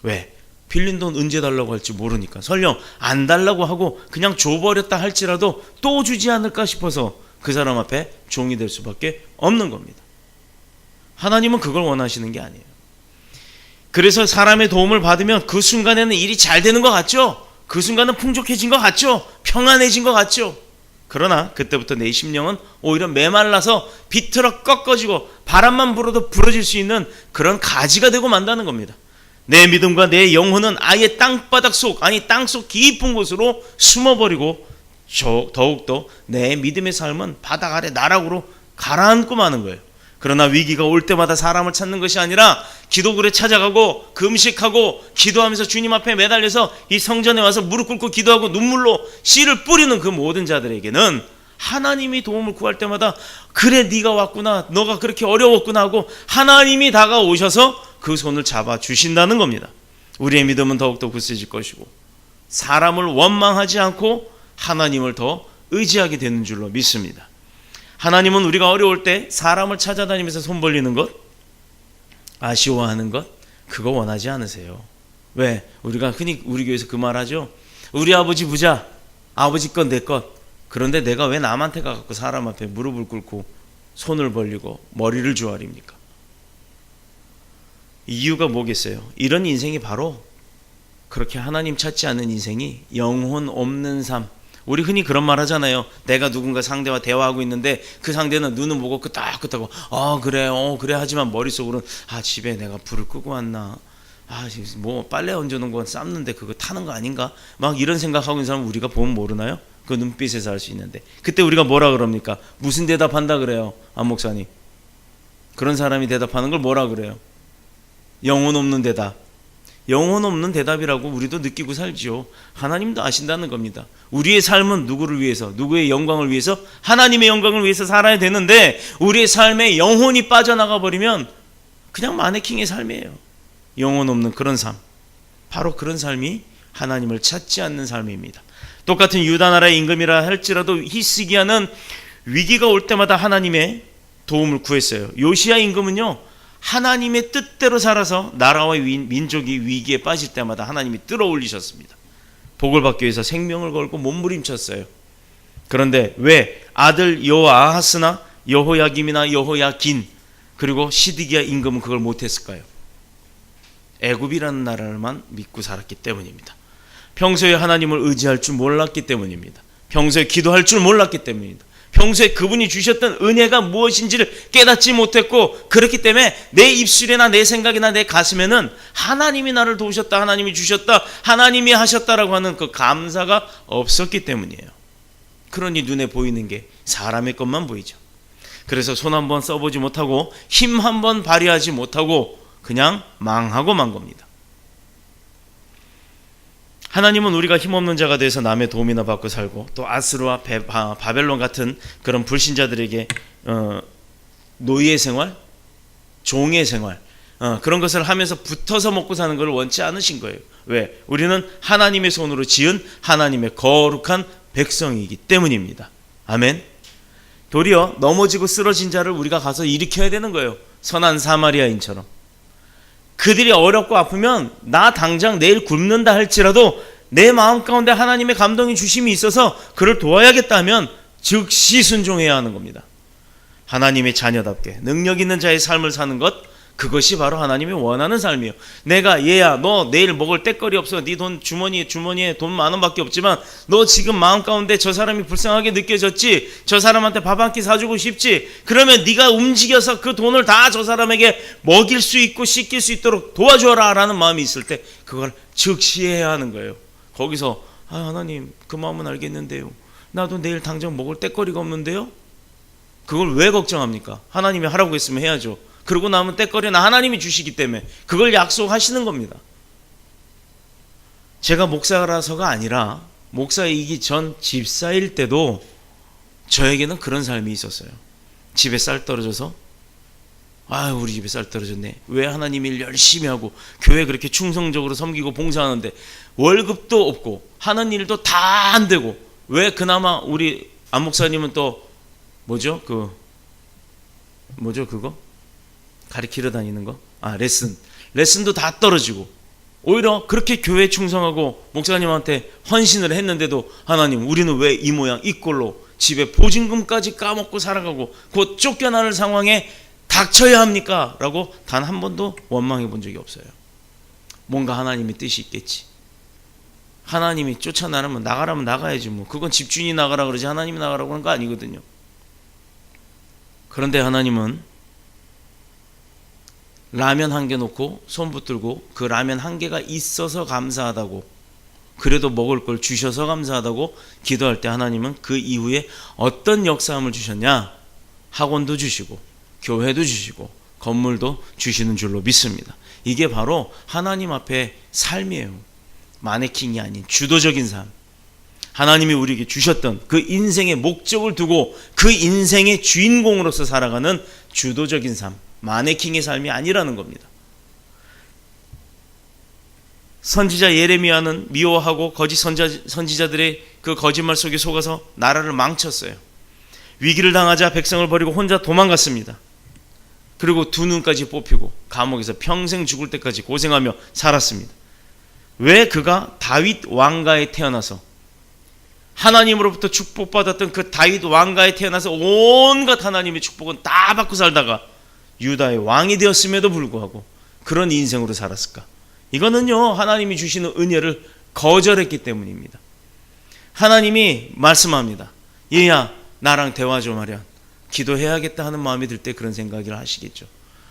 왜? 빌린 돈 언제 달라고 할지 모르니까. 설령 안 달라고 하고 그냥 줘버렸다 할지라도 또 주지 않을까 싶어서 그 사람 앞에 종이 될 수밖에 없는 겁니다. 하나님은 그걸 원하시는 게 아니에요. 그래서 사람의 도움을 받으면 그 순간에는 일이 잘 되는 것 같죠? 그 순간은 풍족해진 것 같죠? 평안해진 것 같죠? 그러나 그때부터 내 심령은 오히려 메말라서 비틀어 꺾어지고 바람만 불어도 부러질 수 있는 그런 가지가 되고 만다는 겁니다. 내 믿음과 내 영혼은 아예 땅바닥 속, 아니 땅속 깊은 곳으로 숨어버리고 더욱더 내 믿음의 삶은 바닥 아래 나락으로 가라앉고 마는 거예요. 그러나 위기가 올 때마다 사람을 찾는 것이 아니라 기도굴에 찾아가고 금식하고 기도하면서 주님 앞에 매달려서 이 성전에 와서 무릎 꿇고 기도하고 눈물로 씨를 뿌리는 그 모든 자들에게는 하나님이 도움을 구할 때마다 그래 네가 왔구나, 너가 그렇게 어려웠구나 하고 하나님이 다가오셔서 그 손을 잡아 주신다는 겁니다. 우리의 믿음은 더욱더 굳세질 것이고 사람을 원망하지 않고 하나님을 더 의지하게 되는 줄로 믿습니다. 하나님은 우리가 어려울 때 사람을 찾아다니면서 손 벌리는 것, 아쉬워하는 것, 그거 원하지 않으세요. 왜? 우리가 흔히 우리 교회에서 그 말하죠. 우리 아버지 부자, 아버지 것 내 것. 그런데 내가 왜 남한테 가갖고 사람 앞에 무릎을 꿇고 손을 벌리고 머리를 조아립니까? 이유가 뭐겠어요? 이런 인생이 바로 그렇게 하나님 찾지 않는 인생이 영혼 없는 삶. 우리 흔히 그런 말 하잖아요. 내가 누군가 상대와 대화하고 있는데 그 상대는 눈은 보고 끄덕끄덕하고 그래 하지만 머릿속으로는 집에 내가 불을 끄고 왔나, 뭐 빨래 얹어놓은 건 삶는데 그거 타는 거 아닌가, 막 이런 생각하고 있는 사람 우리가 보면 모르나요? 그 눈빛에서 알 수 있는데 그때 우리가 뭐라 그럽니까? 무슨 대답한다 그래요? 안 목사님, 그런 사람이 대답하는 걸 뭐라 그래요? 영혼 없는 대답. 영혼 없는 대답이라고 우리도 느끼고 살지요. 하나님도 아신다는 겁니다. 우리의 삶은 누구를 위해서, 누구의 영광을 위해서, 하나님의 영광을 위해서 살아야 되는데 우리의 삶에 영혼이 빠져나가 버리면 그냥 마네킹의 삶이에요. 영혼 없는 그런 삶, 바로 그런 삶이 하나님을 찾지 않는 삶입니다. 똑같은 유다 나라의 임금이라 할지라도 히스기야는 위기가 올 때마다 하나님의 도움을 구했어요. 요시야 임금은요, 하나님의 뜻대로 살아서 나라와 민족이 위기에 빠질 때마다 하나님이 끌어올리셨습니다. 복을 받기 위해서 생명을 걸고 몸부림쳤어요. 그런데 왜 아들 여호아하스나 여호야김이나 여호야긴 그리고 시드기야 임금은 그걸 못했을까요? 애굽이라는 나라를만 믿고 살았기 때문입니다. 평소에 하나님을 의지할 줄 몰랐기 때문입니다. 평소에 기도할 줄 몰랐기 때문입니다. 평소에 그분이 주셨던 은혜가 무엇인지를 깨닫지 못했고, 그렇기 때문에 내 입술이나 내 생각이나 내 가슴에는 하나님이 나를 도우셨다, 하나님이 주셨다, 하나님이 하셨다라고 하는 그 감사가 없었기 때문이에요. 그러니 눈에 보이는 게 사람의 것만 보이죠. 그래서 손 한번 써보지 못하고 힘 한번 발휘하지 못하고 그냥 망하고 만 겁니다. 하나님은 우리가 힘없는 자가 돼서 남의 도움이나 받고 살고, 또 아스루와 바벨론 같은 그런 불신자들에게 노예 생활, 종의 생활, 그런 것을 하면서 붙어서 먹고 사는 걸 원치 않으신 거예요. 왜? 우리는 하나님의 손으로 지은 하나님의 거룩한 백성이기 때문입니다. 아멘. 도리어 넘어지고 쓰러진 자를 우리가 가서 일으켜야 되는 거예요. 선한 사마리아인처럼. 그들이 어렵고 아프면 나 당장 내일 굶는다 할지라도 내 마음 가운데 하나님의 감동이 주심이 있어서 그를 도와야겠다 하면 즉시 순종해야 하는 겁니다. 하나님의 자녀답게 능력 있는 자의 삶을 사는 것, 그것이 바로 하나님이 원하는 삶이에요. 내가 얘야 너 내일 먹을 때거리 없어. 네 돈 주머니에 돈 10,000원밖에 없지만 너 지금 마음 가운데 저 사람이 불쌍하게 느껴졌지. 저 사람한테 밥 한 끼 사주고 싶지. 그러면 네가 움직여서 그 돈을 다 저 사람에게 먹일 수 있고 씻길 수 있도록 도와줘라 라는 마음이 있을 때 그걸 즉시 해야 하는 거예요. 거기서 하나님 그 마음은 알겠는데요. 나도 내일 당장 먹을 때거리가 없는데요. 그걸 왜 걱정합니까? 하나님이 하라고 했으면 해야죠. 그러고 남은 때거리는 하나님이 주시기 때문에 그걸 약속하시는 겁니다. 제가 목사라서가 아니라 목사이기 전 집사일 때도 저에게는 그런 삶이 있었어요. 집에 쌀 떨어져서 우리 집에 쌀 떨어졌네. 왜 하나님 일 열심히 하고 교회 그렇게 충성적으로 섬기고 봉사하는데 월급도 없고 하는 일도 다 안 되고 왜 그나마 우리 안 목사님은 또 그거 가리키러 다니는 거? 레슨도 다 떨어지고 오히려 그렇게 교회에 충성하고 목사님한테 헌신을 했는데도 하나님 우리는 왜 이 모양 이 꼴로 집에 보증금까지 까먹고 살아가고 곧 쫓겨나는 상황에 닥쳐야 합니까? 라고 단 한 번도 원망해 본 적이 없어요. 뭔가 하나님의 뜻이 있겠지. 하나님이 쫓아나가면 나가라면 나가야지 뭐. 그건 집주인이 나가라 그러지 하나님이 나가라고 하는 거 아니거든요. 그런데 하나님은 라면 한 개 놓고 손 붙들고 그 라면 한 개가 있어서 감사하다고, 그래도 먹을 걸 주셔서 감사하다고 기도할 때 하나님은 그 이후에 어떤 역사함을 주셨냐? 학원도 주시고 교회도 주시고 건물도 주시는 줄로 믿습니다. 이게 바로 하나님 앞에 삶이에요. 마네킹이 아닌 주도적인 삶. 하나님이 우리에게 주셨던 그 인생의 목적을 두고 그 인생의 주인공으로서 살아가는 주도적인 삶, 마네킹의 삶이 아니라는 겁니다. 선지자 예레미야는 미워하고 거짓 선지자들의 그 거짓말 속에 속아서 나라를 망쳤어요. 위기를 당하자 백성을 버리고 혼자 도망갔습니다. 그리고 두 눈까지 뽑히고 감옥에서 평생 죽을 때까지 고생하며 살았습니다. 왜 그가 다윗 왕가에 태어나서 하나님으로부터 축복받았던 그 다윗 왕가에 태어나서 온갖 하나님의 축복은 다 받고 살다가 유다의 왕이 되었음에도 불구하고 그런 인생으로 살았을까? 이거는요, 하나님이 주시는 은혜를 거절했기 때문입니다. 하나님이 말씀합니다. 얘야 나랑 대화 좀 하렴. 기도해야겠다 하는 마음이 들 때 그런 생각을 하시겠죠.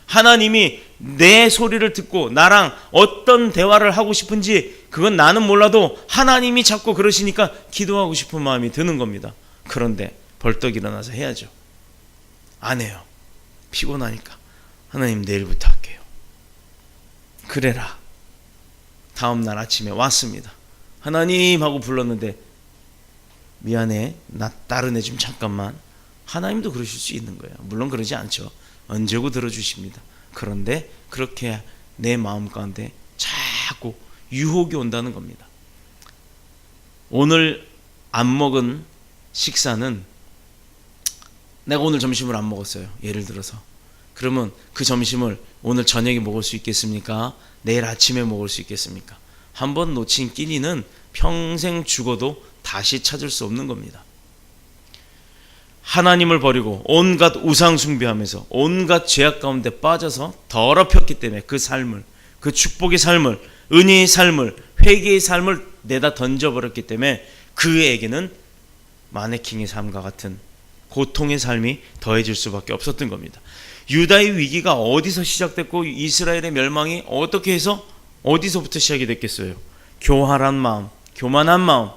하나님이 내 소리를 듣고 나랑 어떤 대화를 하고 싶은지 그건 나는 몰라도 하나님이 자꾸 그러시니까 기도하고 싶은 마음이 드는 겁니다. 그런데 벌떡 일어나서 해야죠. 안 해요. 피곤하니까. 하나님 내일부터 할게요. 그래라. 다음날 아침에 왔습니다. 하나님 하고 불렀는데 미안해, 나 다른 애 좀 잠깐만. 하나님도 그러실 수 있는 거예요. 물론 그러지 않죠. 언제고 들어주십니다. 그런데 그렇게 내 마음 가운데 자꾸 유혹이 온다는 겁니다. 오늘 안 먹은 식사는 내가 오늘 점심을 안 먹었어요. 예를 들어서. 그러면 그 점심을 오늘 저녁에 먹을 수 있겠습니까? 내일 아침에 먹을 수 있겠습니까? 한번 놓친 끼니는 평생 죽어도 다시 찾을 수 없는 겁니다. 하나님을 버리고 온갖 우상 숭배하면서 온갖 죄악 가운데 빠져서 더럽혔기 때문에 그 삶을, 그 축복의 삶을, 은혜의 삶을, 회개의 삶을 내다 던져버렸기 때문에 그에게는 마네킹의 삶과 같은 고통의 삶이 더해질 수밖에 없었던 겁니다. 유다의 위기가 어디서 시작됐고 이스라엘의 멸망이 어떻게 해서 어디서부터 시작이 됐겠어요? 교활한 마음, 교만한 마음.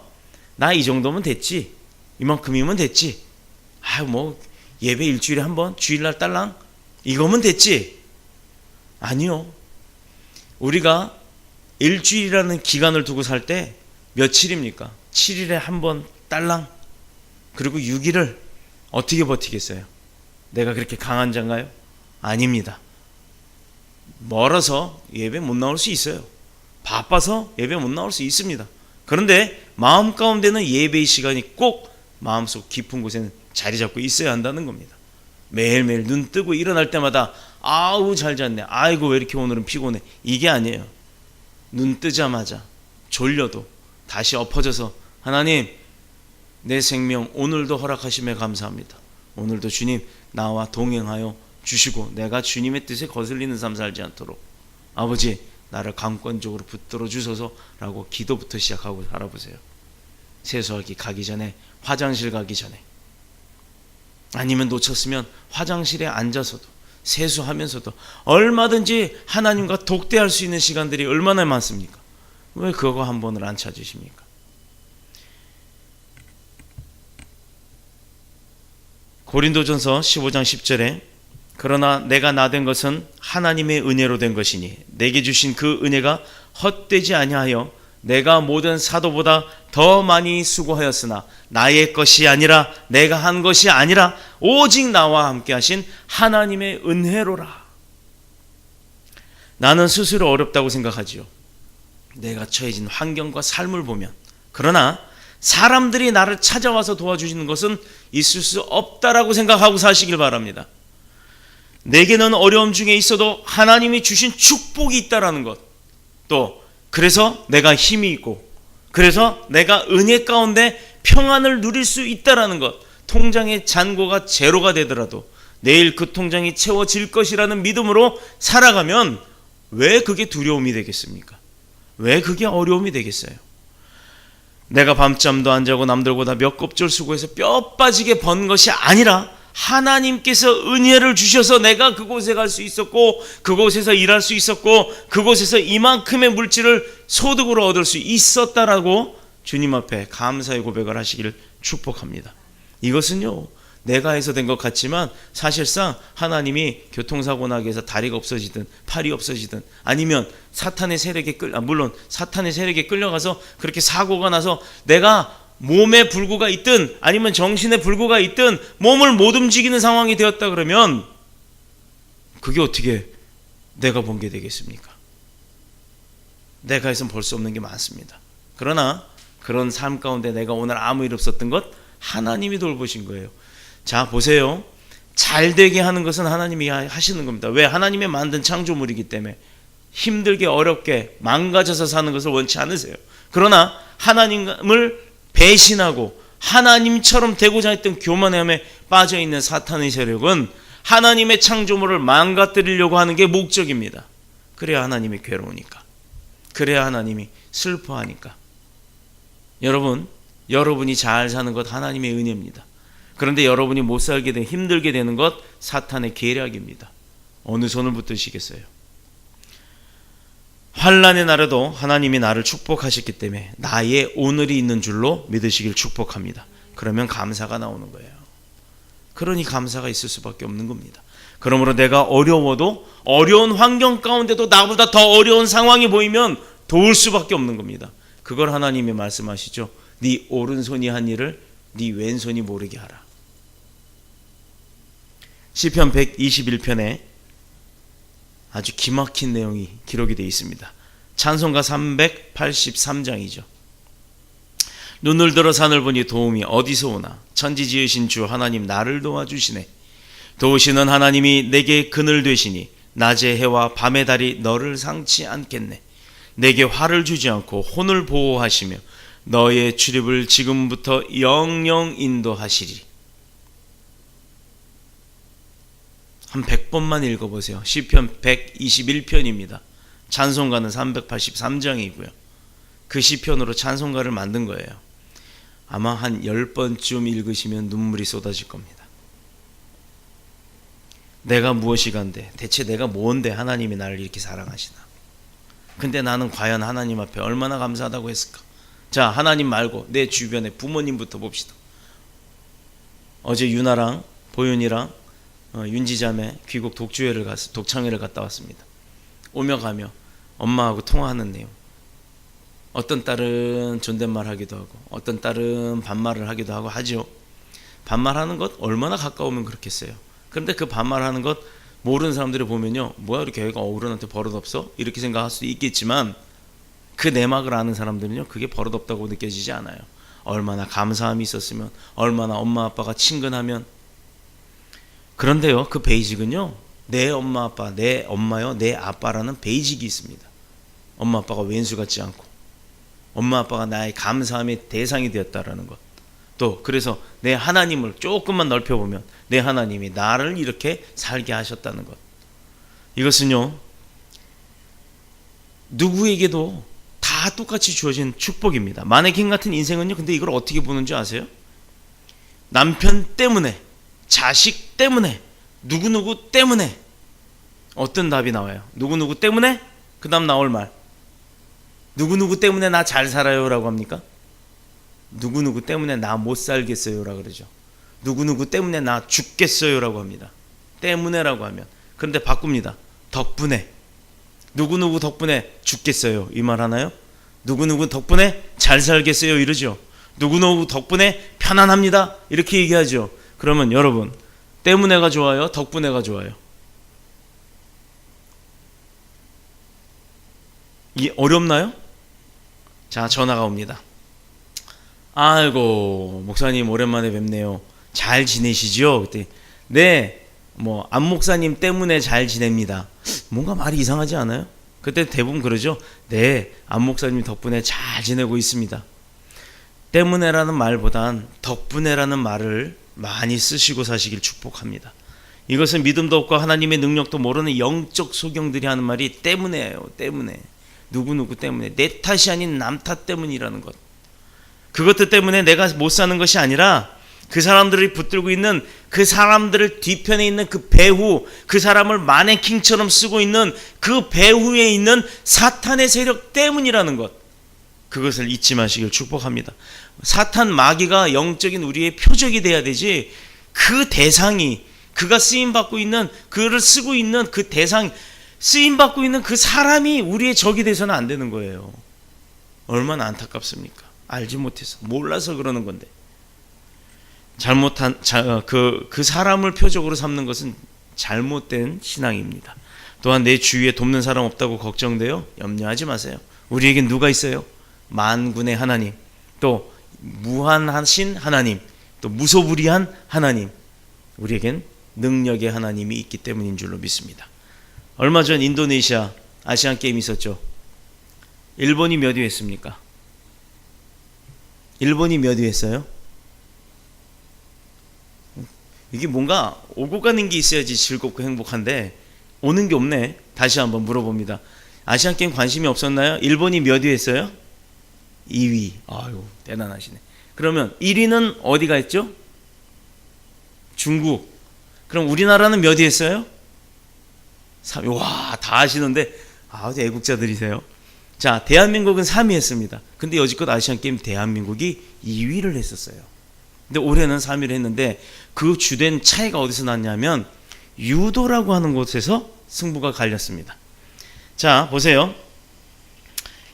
나 이 정도면 됐지. 이만큼이면 됐지. 예배 일주일에 한 번, 주일날 딸랑 이거면 됐지. 아니요. 우리가 일주일이라는 기간을 두고 살 때 며칠입니까? 7일에 한 번 딸랑. 그리고 6일을 어떻게 버티겠어요? 내가 그렇게 강한 자인가요? 아닙니다. 멀어서 예배 못 나올 수 있어요. 바빠서 예배 못 나올 수 있습니다. 그런데 마음 가운데는 예배의 시간이 꼭 마음속 깊은 곳에는 자리 잡고 있어야 한다는 겁니다. 매일매일 눈 뜨고 일어날 때마다 아우 잘 잤네. 아이고 왜 이렇게 오늘은 피곤해. 이게 아니에요. 눈 뜨자마자 졸려도 다시 엎어져서 하나님, 내 생명 오늘도 허락하심에 감사합니다. 오늘도 주님 나와 동행하여 주시고 내가 주님의 뜻에 거슬리는 삶 살지 않도록 아버지 나를 강권적으로 붙들어 주소서라고 기도부터 시작하고 살아보세요. 세수하기 가기 전에, 화장실 가기 전에, 아니면 놓쳤으면 화장실에 앉아서도 세수하면서도 얼마든지 하나님과 독대할 수 있는 시간들이 얼마나 많습니까? 왜 그거 한 번을 안 찾으십니까? 고린도전서 15장 10절에 그러나 내가 나된 것은 하나님의 은혜로 된 것이니 내게 주신 그 은혜가 헛되지 아니하여 내가 모든 사도보다 더 많이 수고하였으나 나의 것이 아니라 내가 한 것이 아니라 오직 나와 함께 하신 하나님의 은혜로라. 나는 스스로 어렵다고 생각하지요. 내가 처해진 환경과 삶을 보면. 그러나 사람들이 나를 찾아와서 도와주시는 것은 있을 수 없다라고 생각하고 사시길 바랍니다. 내게는 어려움 중에 있어도 하나님이 주신 축복이 있다라는 것, 또 그래서 내가 힘이 있고 그래서 내가 은혜 가운데 평안을 누릴 수 있다라는 것, 통장의 잔고가 제로가 되더라도 내일 그 통장이 채워질 것이라는 믿음으로 살아가면 왜 그게 두려움이 되겠습니까? 왜 그게 어려움이 되겠어요? 내가 밤잠도 안 자고 남들보다 몇 곱절 수고해서 뼈 빠지게 번 것이 아니라 하나님께서 은혜를 주셔서 내가 그곳에 갈 수 있었고 그곳에서 일할 수 있었고 그곳에서 이만큼의 물질을 소득으로 얻을 수 있었다라고 주님 앞에 감사의 고백을 하시기를 축복합니다. 이것은요, 내가 해서 된 것 같지만 사실상 하나님이 교통사고 나게 해서 다리가 없어지든 팔이 없어지든 아니면 사탄의 세력에 물론 사탄의 세력에 끌려가서 그렇게 사고가 나서 내가 몸에 불구가 있든 아니면 정신에 불구가 있든 몸을 못 움직이는 상황이 되었다 그러면 그게 어떻게 내가 본 게 되겠습니까? 내가 해서는 볼 수 없는 게 많습니다. 그러나 그런 삶 가운데 내가 오늘 아무 일 없었던 것 하나님이 돌보신 거예요. 자, 보세요. 잘 되게 하는 것은 하나님이 하시는 겁니다. 왜? 하나님의 만든 창조물이기 때문에. 힘들게 어렵게 망가져서 사는 것을 원치 않으세요. 그러나 하나님을 배신하고 하나님처럼 되고자 했던 교만함에 빠져있는 사탄의 세력은 하나님의 창조물을 망가뜨리려고 하는 게 목적입니다. 그래야 하나님이 괴로우니까, 그래야 하나님이 슬퍼하니까. 여러분이 잘 사는 것 하나님의 은혜입니다. 그런데 여러분이 못 살게 되고 힘들게 되는 것 사탄의 계략입니다. 어느 손을 붙드시겠어요? 환난의 날에도 하나님이 나를 축복하셨기 때문에 나의 오늘이 있는 줄로 믿으시길 축복합니다. 그러면 감사가 나오는 거예요. 그러니 감사가 있을 수밖에 없는 겁니다. 그러므로 내가 어려워도 어려운 환경 가운데도 나보다 더 어려운 상황이 보이면 도울 수밖에 없는 겁니다. 그걸 하나님이 말씀하시죠. 네 오른손이 한 일을 네 왼손이 모르게 하라. 시편 121편에 아주 기막힌 내용이 기록이 되어 있습니다. 찬송가 383장이죠. 눈을 들어 산을 보니 도움이 어디서 오나 천지 지으신 주 하나님 나를 도와주시네. 도우시는 하나님이 내게 그늘 되시니 낮의 해와 밤의 달이 너를 상치 않겠네. 내게 화를 주지 않고 혼을 보호하시며 너의 출입을 지금부터 영영 인도하시리. 한 100번만 읽어보세요. 시편 121편입니다. 찬송가는 383장이고요. 그 시편으로 찬송가를 만든 거예요. 아마 한 10번쯤 읽으시면 눈물이 쏟아질 겁니다. 내가 무엇이간데, 대체 내가 뭔데 하나님이 나를 이렇게 사랑하시나. 근데 나는 과연 하나님 앞에 얼마나 감사하다고 했을까. 자, 하나님 말고 내 주변에 부모님부터 봅시다. 어제 유나랑 보윤이랑 윤지자매 귀국 독창회를 갔다 왔습니다. 오며 가며 엄마하고 통화하는 내용. 어떤 딸은 존댓말 하기도 하고 어떤 딸은 반말을 하기도 하고 하죠. 반말하는 것 얼마나 가까우면 그렇겠어요. 그런데 그 반말하는 것 모르는 사람들이 보면요, 뭐야 이렇게 애가 어른한테 버릇없어? 이렇게 생각할 수도 있겠지만 그 내막을 아는 사람들은요, 그게 버릇없다고 느껴지지 않아요. 얼마나 감사함이 있었으면, 얼마나 엄마 아빠가 친근하면. 그런데요, 그 베이직은요, 내 엄마 아빠, 내 엄마요, 내 아빠라는 베이직이 있습니다. 엄마 아빠가 왼수 같지 않고 엄마 아빠가 나의 감사함의 대상이 되었다라는 것. 또 그래서 내 하나님을 조금만 넓혀보면 내 하나님이 나를 이렇게 살게 하셨다는 것. 이것은요, 누구에게도 다 똑같이 주어진 축복입니다. 마네킹 같은 인생은요, 근데 이걸 어떻게 보는지 아세요? 남편 때문에, 자식 때문에, 누구누구 때문에. 어떤 답이 나와요? 누구누구 때문에? 그 다음 나올 말, 누구누구 때문에 나 잘 살아요 라고 합니까? 누구누구 때문에 나 못 살겠어요 라고 그러죠. 누구누구 때문에 나 죽겠어요 라고 합니다. 때문에 라고 하면. 그런데 바꿉니다. 덕분에. 누구누구 덕분에 죽겠어요 이 말 하나요? 누구누구 덕분에 잘 살겠어요 이러죠. 누구누구 덕분에 편안합니다 이렇게 얘기하죠. 그러면 여러분, 때문에가 좋아요? 덕분에가 좋아요? 이게 어렵나요? 자, 전화가 옵니다. 아이고, 목사님 오랜만에 뵙네요. 잘 지내시죠? 그때 네, 안 목사님 때문에 잘 지냅니다. 뭔가 말이 이상하지 않아요? 그때 대부분 그러죠. 네, 안 목사님 덕분에 잘 지내고 있습니다. 때문에라는 말보단 덕분에라는 말을 많이 쓰시고 사시길 축복합니다. 이것은 믿음도 없고 하나님의 능력도 모르는 영적 소경들이 하는 말이 때문에예요. 때문에. 누구누구 때문에. 내 탓이 아닌 남 탓 때문이라는 것. 그것들 때문에 내가 못 사는 것이 아니라 그 사람들이 붙들고 있는 그 사람들을 뒤편에 있는 그 배후, 그 사람을 마네킹처럼 쓰고 있는 그 배후에 있는 사탄의 세력 때문이라는 것. 그것을 잊지 마시길 축복합니다. 사탄 마귀가 영적인 우리의 표적이 돼야 되지, 그 대상이, 그가 쓰임받고 있는, 그를 쓰고 있는 그 대상, 쓰임받고 있는 그 사람이 우리의 적이 돼서는 안 되는 거예요. 얼마나 안타깝습니까? 알지 못해서, 몰라서 그러는 건데. 그 사람을 표적으로 삼는 것은 잘못된 신앙입니다. 또한 내 주위에 돕는 사람 없다고 걱정돼요? 염려하지 마세요. 우리에겐 누가 있어요? 만군의 하나님, 또 무한하신 하나님, 또 무소불위한 하나님. 우리에겐 능력의 하나님이 있기 때문인 줄로 믿습니다. 얼마 전 인도네시아 아시안 게임 있었죠. 일본이 몇 위 했습니까? 일본이 몇 위 했어요? 이게 뭔가 오고 가는 게 있어야지 즐겁고 행복한데 오는 게 없네. 다시 한번 물어봅니다. 아시안 게임 관심이 없었나요? 일본이 몇 위 했어요? 2위. 아유, 대단하시네. 그러면 1위는 어디가 했죠? 중국. 그럼 우리나라는 몇 위 했어요? 3위. 와, 다 아시는데 아주 애국자들이세요. 자, 대한민국은 3위 했습니다. 근데 여지껏 아시안 게임 대한민국이 2위를 했었어요. 근데 올해는 3위를 했는데 그 주된 차이가 어디서 났냐면 유도라고 하는 곳에서 승부가 갈렸습니다. 자, 보세요.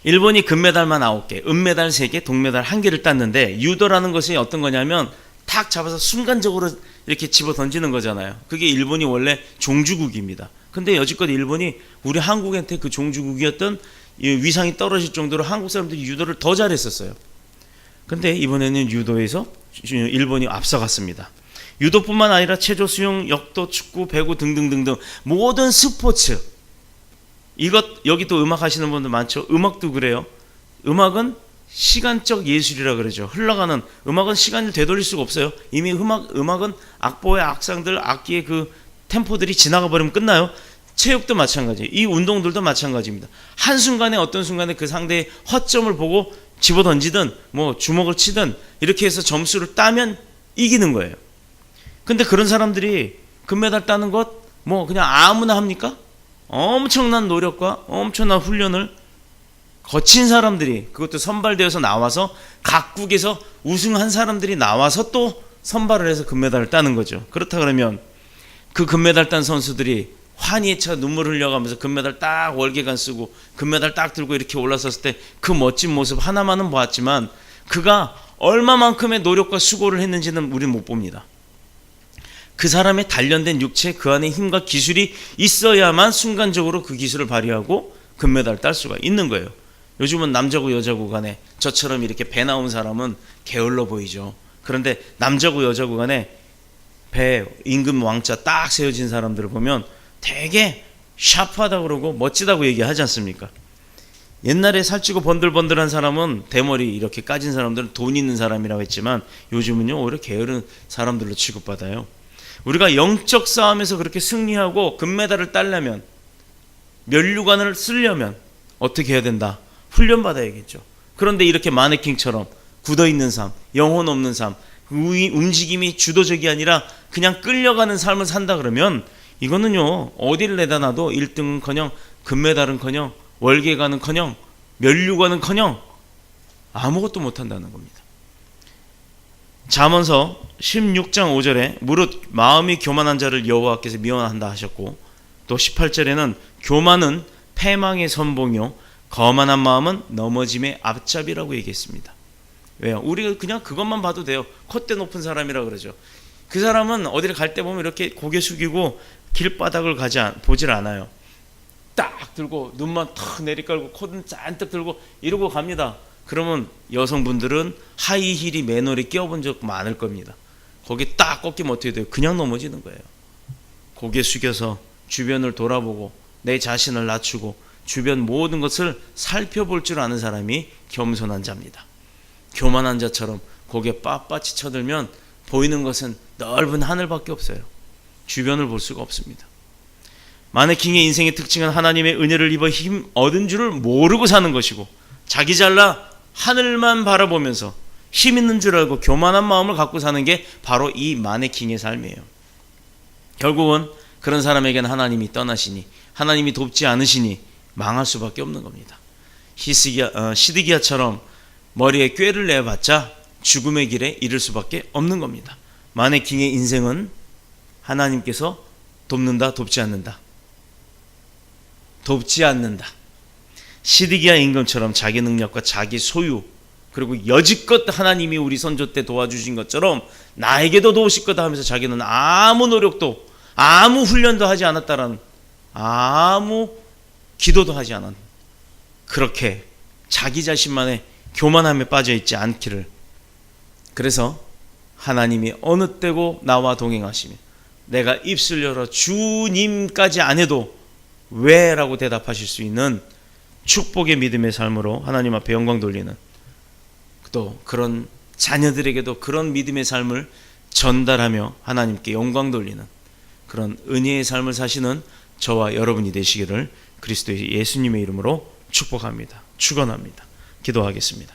일본이 금메달만 9개, 은메달 3개, 동메달 1개를 땄는데 유도라는 것이 어떤 거냐면 탁 잡아서 순간적으로 이렇게 집어 던지는 거잖아요. 그게 일본이 원래 종주국입니다. 근데 여지껏 일본이 우리 한국한테 그 종주국이었던 위상이 떨어질 정도로 한국 사람들이 유도를 더 잘했었어요. 근데 이번에는 유도에서 일본이 앞서갔습니다. 유도뿐만 아니라 체조, 수영, 역도, 축구, 배구 등등등등 모든 스포츠, 여기 또 음악 하시는 분들 많죠. 음악도 그래요. 음악은 시간적 예술이라 그러죠. 흘러가는 음악은 시간을 되돌릴 수가 없어요. 이미 음악은 악보의 악상들, 악기의 그 템포들이 지나가 버리면 끝나요. 체육도 마찬가지, 이 운동들도 마찬가지입니다. 한순간에 어떤 순간에 그 상대의 허점을 보고 집어 던지든 주먹을 치든 이렇게 해서 점수를 따면 이기는 거예요. 근데 그런 사람들이 금메달 따는 것 그냥 아무나 합니까? 엄청난 노력과 엄청난 훈련을 거친 사람들이, 그것도 선발되어서 나와서 각국에서 우승한 사람들이 나와서 또 선발을 해서 금메달을 따는 거죠. 그렇다 그러면 그 금메달 딴 선수들이 환희에 차 눈물 흘려가면서 금메달 딱 월계관 쓰고 금메달 딱 들고 이렇게 올라섰을 때 그 멋진 모습 하나만은 보았지만 그가 얼마만큼의 노력과 수고를 했는지는 우리는 못 봅니다. 그 사람의 단련된 육체, 그 안에 힘과 기술이 있어야만 순간적으로 그 기술을 발휘하고 금메달을 딸 수가 있는 거예요. 요즘은 남자고 여자고 간에 저처럼 이렇게 배 나온 사람은 게을러 보이죠. 그런데 남자고 여자고 간에 배 임금 왕자 딱 세워진 사람들을 보면 되게 샤프하다고 그러고 멋지다고 얘기하지 않습니까? 옛날에 살찌고 번들번들한 사람은 대머리 이렇게 까진 사람들은 돈 있는 사람이라고 했지만 요즘은요 오히려 게으른 사람들로 취급받아요. 우리가 영적 싸움에서 그렇게 승리하고 금메달을 따려면, 면류관을 쓰려면 어떻게 해야 된다? 훈련받아야겠죠. 그런데 이렇게 마네킹처럼 굳어있는 삶, 영혼 없는 삶, 움직임이 주도적이 아니라 그냥 끌려가는 삶을 산다 그러면 이거는요 어디를 내다 놔도 1등은커녕 금메달은커녕 월계가는커녕 면류관은커녕 아무것도 못한다는 겁니다. 잠언서 16장 5절에 무릇 마음이 교만한 자를 여호와께서 미워한다 하셨고, 또 18절에는 교만은 패망의 선봉이요 거만한 마음은 넘어짐의 앞잡이라고 얘기했습니다. 왜요? 우리가 그냥 그것만 봐도 돼요. 콧대 높은 사람이라 그러죠. 그 사람은 어디를 갈 때 보면 이렇게 고개 숙이고 길바닥을 보질 않아요. 딱 들고 눈만 탁 내리깔고 코는 잔뜩 들고 이러고 갑니다. 그러면 여성분들은 하이힐이 맨홀에 끼워본 적 많을 겁니다. 거기 딱 꺾이면 어떻게 돼요? 그냥 넘어지는 거예요. 고개 숙여서 주변을 돌아보고 내 자신을 낮추고 주변 모든 것을 살펴볼 줄 아는 사람이 겸손한 자입니다. 교만한 자처럼 고개 빳빳이 쳐들면 보이는 것은 넓은 하늘밖에 없어요. 주변을 볼 수가 없습니다. 마네킹의 인생의 특징은 하나님의 은혜를 입어 힘 얻은 줄을 모르고 사는 것이고, 자기 잘나 하늘만 바라보면서 힘 있는 줄 알고 교만한 마음을 갖고 사는 게 바로 이 마네킹의 삶이에요. 결국은 그런 사람에게는 하나님이 떠나시니, 하나님이 돕지 않으시니 망할 수밖에 없는 겁니다. 시드기야처럼 머리에 꾀를 내봤자 죽음의 길에 이를 수밖에 없는 겁니다. 마네킹의 인생은 하나님께서 돕는다, 돕지 않는다. 돕지 않는다. 시드기야 임금처럼 자기 능력과 자기 소유, 그리고 여지껏 하나님이 우리 선조 때 도와주신 것처럼 나에게도 도우실 거다 하면서 자기는 아무 노력도 아무 훈련도 하지 않았다라는, 아무 기도도 하지 않은, 그렇게 자기 자신만의 교만함에 빠져있지 않기를. 그래서 하나님이 어느 때고 나와 동행하시며 내가 입술 열어 주님까지 안 해도 왜? 라고 대답하실 수 있는 축복의 믿음의 삶으로 하나님 앞에 영광 돌리는, 또 그런 자녀들에게도 그런 믿음의 삶을 전달하며 하나님께 영광 돌리는 그런 은혜의 삶을 사시는 저와 여러분이 되시기를 그리스도 예수님의 이름으로 축복합니다. 축원합니다. 기도하겠습니다.